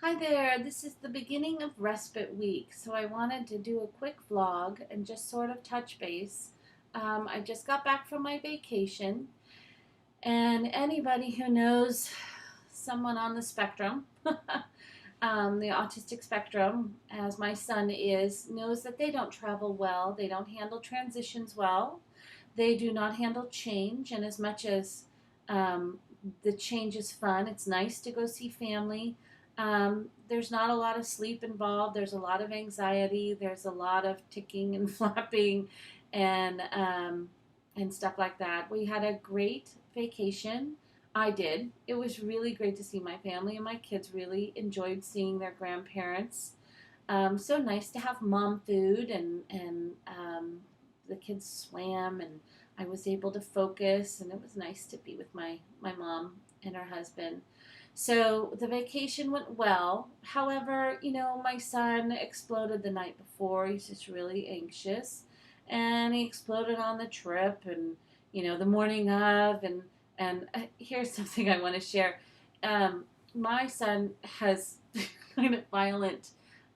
Hi there, this is the beginning of Respite Week, so I wanted to do a quick vlog and just sort of touch base. I just got back from my vacation, and anybody who knows someone on the spectrum, the autistic spectrum, as my son is, knows that they don't travel well, they don't handle transitions well, they do not handle change, and as much as um, the change is fun, it's nice to go see family. There's not a lot of sleep involved. There's a lot of anxiety. There's a lot of ticking and flapping, and stuff like that. We had a great vacation. I did. It was really great to see my family, and my kids really enjoyed seeing their grandparents. So nice to have mom food, and the kids swam, and I was able to focus, and it was nice to be with my mom and her husband. So the vacation went well. However, my son exploded the night before. He's just really anxious, and he exploded on the trip, and the morning of, and here's something I want to share. My son has kind of violent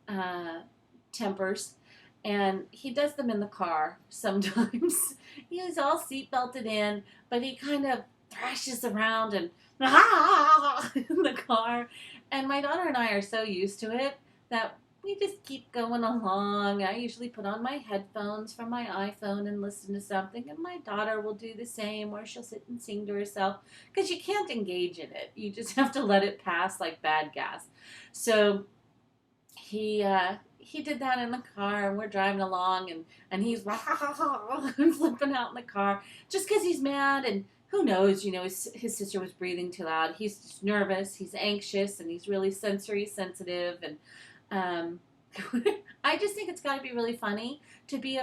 uh, tempers, and he does them in the car sometimes. He's all seat belted in, but he kind of thrashes around and in the car. And my daughter and I are so used to it that we just keep going along. I usually put on my headphones from my iPhone and listen to something, and my daughter will do the same, or she'll sit and sing to herself because you can't engage in it. You just have to let it pass like bad gas. So he did that in the car, and we're driving along, and he's flipping out in the car just because he's mad. And who knows, his sister was breathing too loud. He's just nervous, he's anxious, and he's really sensory sensitive. And um, I just think it's got to be really funny to be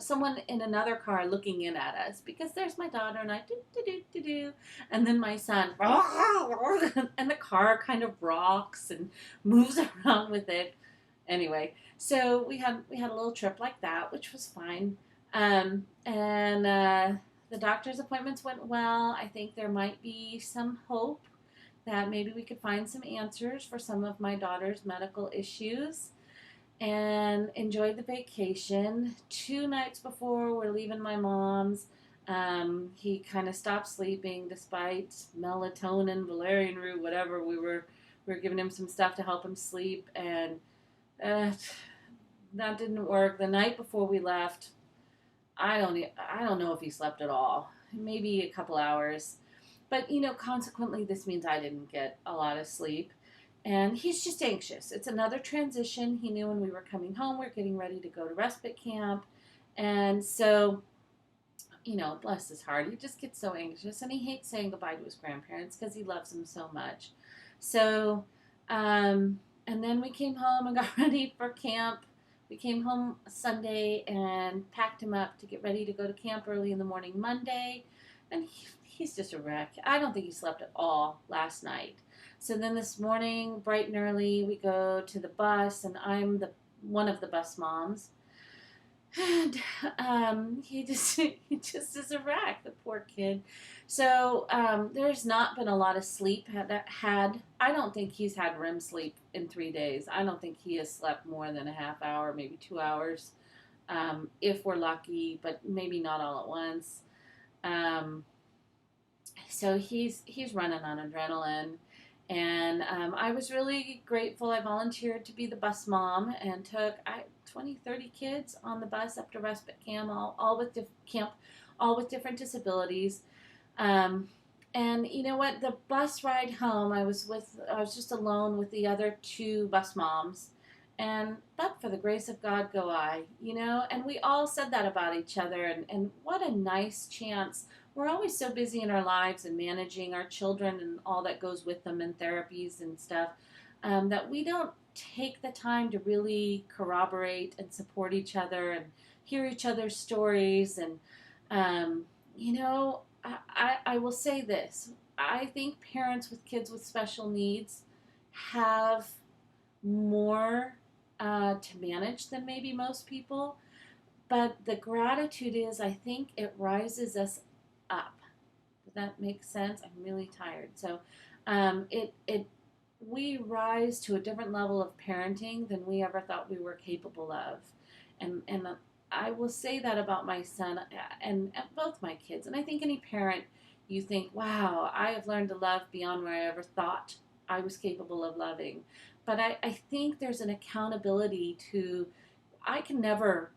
someone in another car looking in at us, because there's my daughter and I, do do do do do, and then my son, and the car kind of rocks and moves around with it. Anyway, so we had a little trip like that, which was fine. And the doctor's appointments went well. I think there might be some hope that maybe we could find some answers for some of my daughter's medical issues. And enjoyed the vacation. 2 nights before we're leaving my mom's, he kind of stopped sleeping despite melatonin, valerian root, whatever we were giving him some stuff to help him sleep, and uh, that didn't work. The night before we left, I don't know if he slept at all. Maybe a couple hours. But consequently, this means I didn't get a lot of sleep. And he's just anxious. It's another transition. He knew when we were coming home, we are getting ready to go to respite camp. And so, bless his heart, he just gets so anxious, and he hates saying goodbye to his grandparents because he loves them so much. So, and then we came home and got ready for camp. We came home Sunday and packed him up to get ready to go to camp early in the morning Monday. And he's just a wreck. I don't think he slept at all last night. So then this morning, bright and early, we go to the bus, and I'm the one of the bus moms. And he just is a wreck, the poor kid. So there's not been a lot of sleep had. I don't think he's had REM sleep in 3 days. I don't think he has slept more than a half hour, maybe 2 hours, if we're lucky, but maybe not all at once. Um, so he's running on adrenaline, and I was really grateful. I volunteered to be the bus mom and took 20, 30 kids on the bus up to respite camp, all with different disabilities. Um, and you know what? The bus ride home, I was just alone with the other two bus moms. And but for the grace of God go I, and we all said that about each other. And what a nice chance. We're always so busy in our lives and managing our children and all that goes with them and therapies and stuff, that we don't take the time to really corroborate and support each other and hear each other's stories. And, I will say this. I think parents with kids with special needs have more to manage than maybe most people. But the gratitude is, I think it rises us up. Does that make sense? I'm really tired. So, it we we rise to a different level of parenting than we ever thought we were capable of. And I will say that about my son and both my kids. And I think any parent, you think, wow, I have learned to love beyond where I ever thought I was capable of loving. But I think there's an accountability to, I can never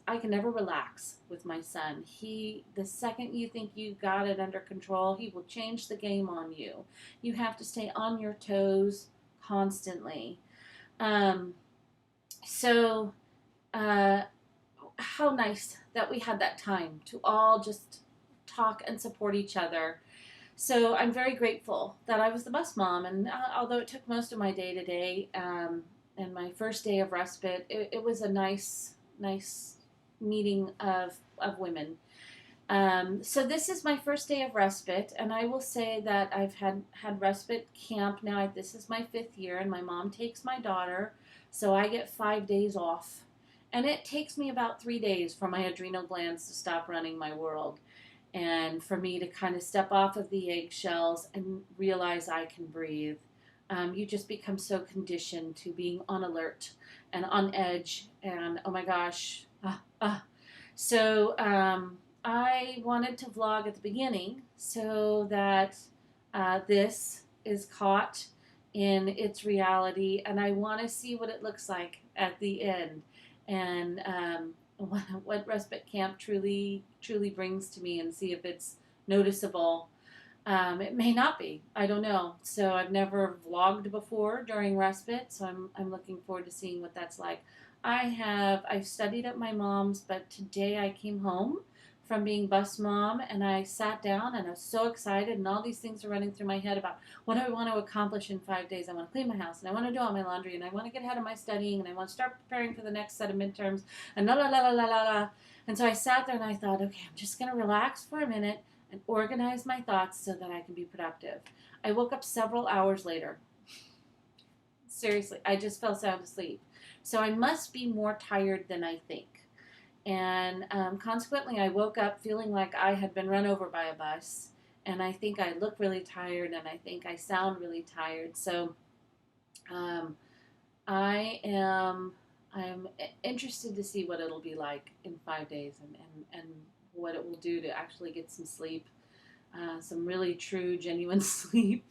I can never relax with my son. The second you think you got it under control, he will change the game on you. You have to stay on your toes constantly. Um, so uh, how nice that we had that time to all just talk and support each other. So I'm very grateful that I was the bus mom, and although it took most of my day today, and my first day of respite, it was a nice meeting of women. So this is my first day of respite, and I will say that I've had respite camp now. This is my 5th year, and my mom takes my daughter, so I get 5 days off. And it takes me about 3 days for my adrenal glands to stop running my world and for me to kind of step off of the eggshells and realize I can breathe. You just become so conditioned to being on alert and on edge, and oh my gosh. So I wanted to vlog at the beginning so that this is caught in its reality, and I want to see what it looks like at the end, and what respite camp truly brings to me, and see if it's noticeable. It may not be. I don't know. So I've never vlogged before during respite, so I'm looking forward to seeing what that's like. I've studied at my mom's, but today I came home from being bus mom, and I sat down and I was so excited, and all these things are running through my head about what do I want to accomplish in 5 days. I want to clean my house, and I want to do all my laundry, and I want to get ahead of my studying, and I want to start preparing for the next set of midterms, and la la la la la la la. And so I sat there and I thought, okay, I'm just going to relax for a minute and organize my thoughts so that I can be productive. I woke up several hours later. Seriously, I just fell sound asleep. So I must be more tired than I think. And consequently, I woke up feeling like I had been run over by a bus. And I think I look really tired, and I think I sound really tired. So um, I'm interested to see what it'll be like in 5 days, and what it will do to actually get some sleep, some really true, genuine sleep,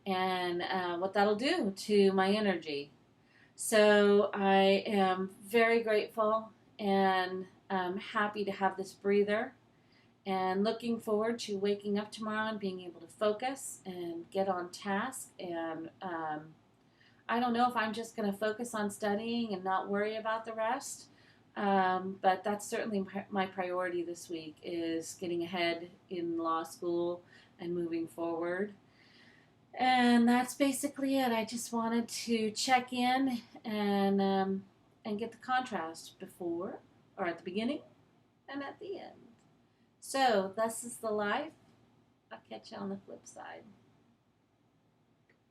and what that'll do to my energy. So I am very grateful and happy to have this breather, and looking forward to waking up tomorrow and being able to focus and get on task. And I don't know if I'm just going to focus on studying and not worry about the rest. But that's certainly my priority this week, is getting ahead in law school and moving forward. And that's basically it. I just wanted to check in and get the contrast before, or at the beginning, and at the end. So this is the life. I'll catch you on the flip side.